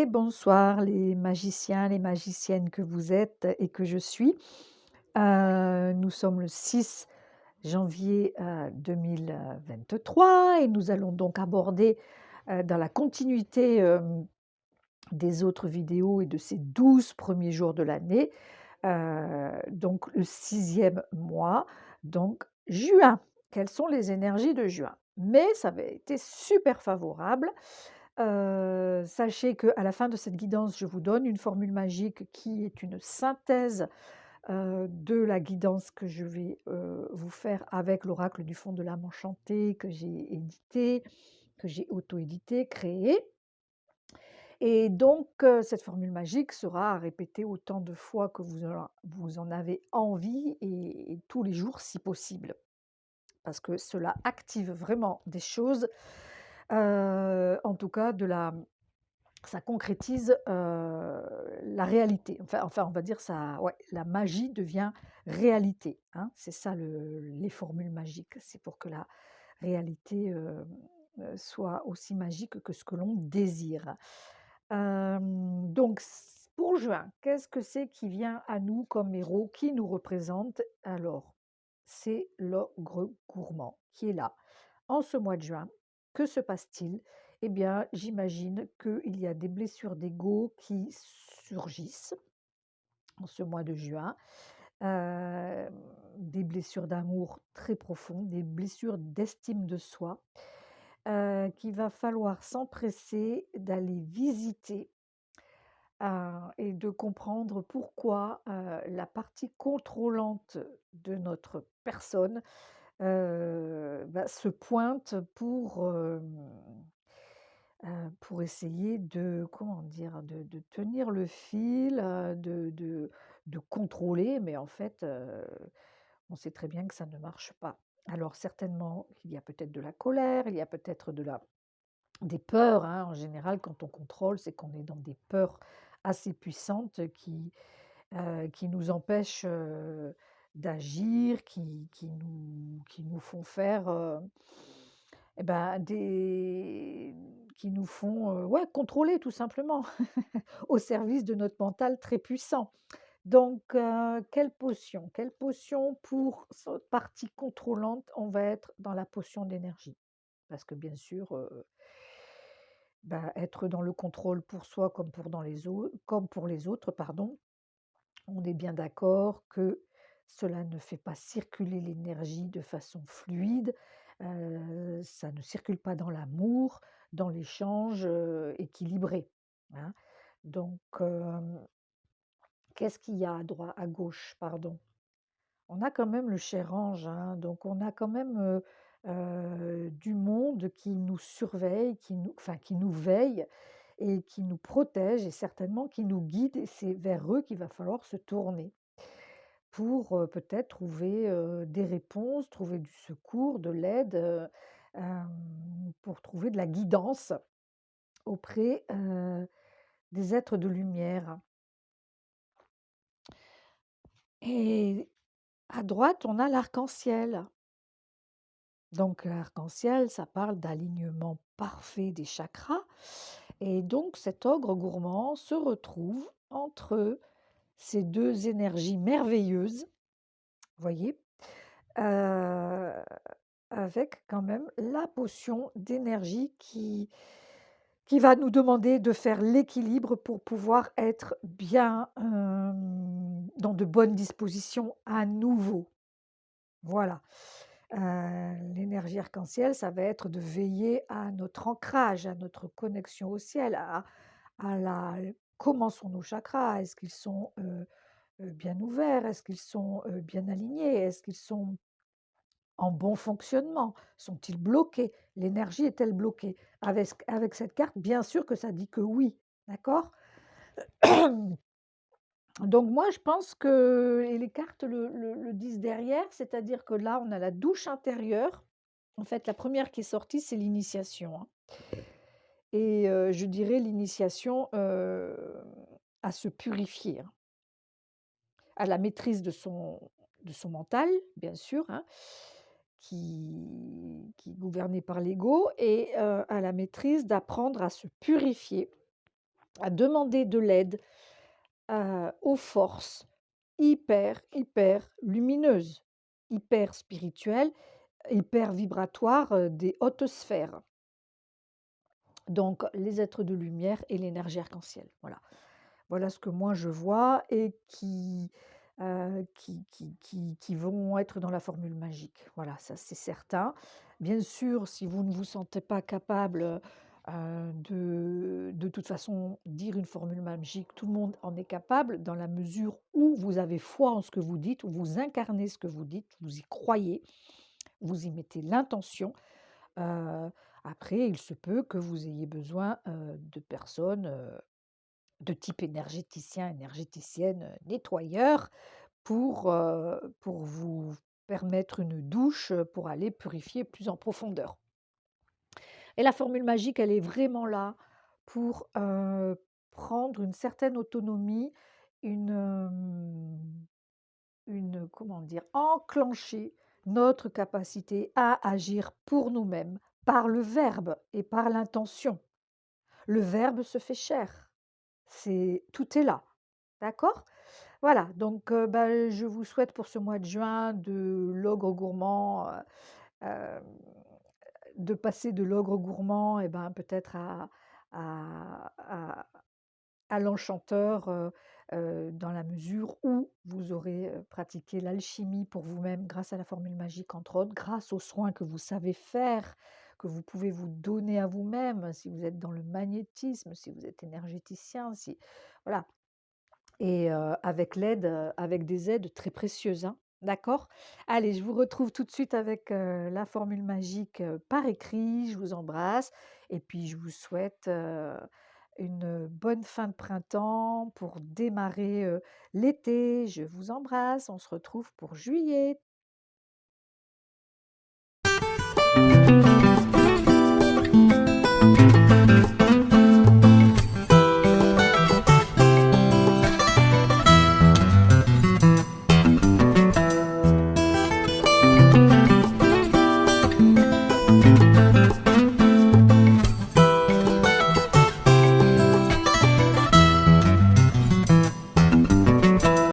Bonsoir les magiciens, les magiciennes que vous êtes et que je suis. Nous sommes le 6 janvier 2023 et nous allons donc aborder dans la continuité des autres vidéos et de ces 12 premiers jours de l'année, donc le sixième mois, donc juin. Quelles sont les énergies de juin? Mais ça avait été super favorable. Sachez qu'à la fin de cette guidance, je vous donne une formule magique qui est une synthèse, de la guidance que je vais, vous faire avec l'oracle du fond de l'âme enchantée que j'ai édité, que j'ai auto-édité, créé et donc cette formule magique sera à répéter autant de fois que vous en avez envie et tous les jours si possible. Parce que cela active vraiment des choses, en tout cas ça concrétise, la réalité. Enfin, on va dire ça ouais, la magie devient réalité, hein. C'est ça les formules magiques. C'est pour que la réalité, soit aussi magique que ce que l'on désire. Donc pour juin, qu'est-ce que c'est qui vient à nous comme héros? Qui nous représente? Alors, c'est l'ogre gourmand qui est là en ce mois de juin. Que se passe-t-il? Eh bien, j'imagine qu'il y a des blessures d'ego qui surgissent en ce mois de juin, des blessures d'amour très profondes, des blessures d'estime de soi, qu'il va falloir s'empresser d'aller visiter, et de comprendre pourquoi, la partie contrôlante de notre personne, se pointe pour essayer de, comment dire? De tenir le fil, de contrôler, mais en fait, on sait très bien que ça ne marche pas. Alors certainement qu'il y a peut-être de la colère, il y a peut-être des peurs, hein. En général, quand on contrôle, c'est qu'on est dans des peurs assez puissantes qui nous empêchent, d'agir, qui nous font faire, et ben, des qui nous font, ouais, contrôler tout simplement, au service de notre mental très puissant. Donc, quelle potion? Quelle potion pour cette partie contrôlante? On va être dans la potion d'énergie. Parce que bien sûr, être dans le contrôle pour soi comme pour les autres, pardon, on est bien d'accord que cela ne fait pas circuler l'énergie de façon fluide, ça ne circule pas dans l'amour, dans l'échange, équilibré, hein. Donc, qu'est-ce qu'il y a à gauche, pardon? On a quand même le cher ange, hein, donc on a quand même, du monde qui nous surveille, qui nous veille et qui nous protège et certainement qui nous guide et c'est vers eux qu'il va falloir se tourner pour, peut-être trouver, des réponses, trouver du secours, de l'aide, pour trouver de la guidance auprès, des êtres de lumière et à droite, on a l'arc-en-ciel. Donc l'arc-en-ciel, ça parle d'alignement parfait des chakras et donc cet ogre gourmand se retrouve entre ces 2 énergies merveilleuses, vous voyez? Heu, Avec quand même la potion d'énergie qui va nous demander de faire l'équilibre pour pouvoir être bien, dans de bonnes dispositions à nouveau. Voilà. L'énergie arc-en-ciel, ça va être de veiller à notre ancrage, à notre connexion au ciel, à la comment sont nos chakras? Est-ce qu'ils sont, bien ouverts? Est-ce qu'ils sont, bien alignés? Est-ce qu'ils sont en bon fonctionnement? Sont-ils bloqués? L'énergie est-elle bloquée? Avec cette carte, bien sûr que ça dit que oui, d'accord? Donc moi, je pense que et les cartes le disent derrière, c'est-à-dire que là, on a la douche intérieure. En fait, la première qui est sortie, c'est l'initiation, hein et je dirais l'initiation, à se purifier, hein, à la maîtrise de son mental, bien sûr, hein, qui est gouverné par l'ego et à la maîtrise d'apprendre à se purifier à demander de l'aide, aux forces hyper, hyper lumineuses, hyper spirituelles, hyper vibratoires, des hautes sphères. Donc les êtres de lumière et l'énergie arc-en-ciel, voilà. Voilà ce que moi je vois et qui vont être dans la formule magique. Voilà, ça c'est certain. Bien sûr, si vous ne vous sentez pas capable, de toute façon dire une formule magique, tout le monde en est capable dans la mesure où vous avez foi en ce que vous dites, où vous incarnez ce que vous dites, vous y croyez, vous y mettez l'intention. Heu, Après il se peut que vous ayez besoin, de personnes, de type énergéticien, énergéticienne, nettoyeur pour vous permettre une douche, pour aller purifier plus en profondeur. Et la formule magique, elle est vraiment là pour, prendre une certaine autonomie, une, comment dire? Enclencher notre capacité à agir pour nous-mêmes par le verbe et par l'intention. Le verbe se fait chair. C'est tout est là, d'accord? Voilà, donc bah, je vous souhaite pour ce mois de juin de l'ogre gourmand, hem, de passer de l'ogre gourmand et ben, peut-être à à à l'enchanteur, dans la mesure où vous aurez, pratiqué l'alchimie pour vous-même grâce à la formule magique entre autres, grâce aux soins que vous savez faire, que vous pouvez vous donner à vous-même, si vous êtes dans le magnétisme, si vous êtes énergéticien, si voilà. Et avec des aides très précieuses, hein, d'accord? Allez, je vous retrouve tout de suite avec, la formule magique, par écrit. Je vous embrasse et puis je vous souhaite, une bonne fin de printemps pour démarrer, l'été. Je vous embrasse, on se retrouve pour juillet.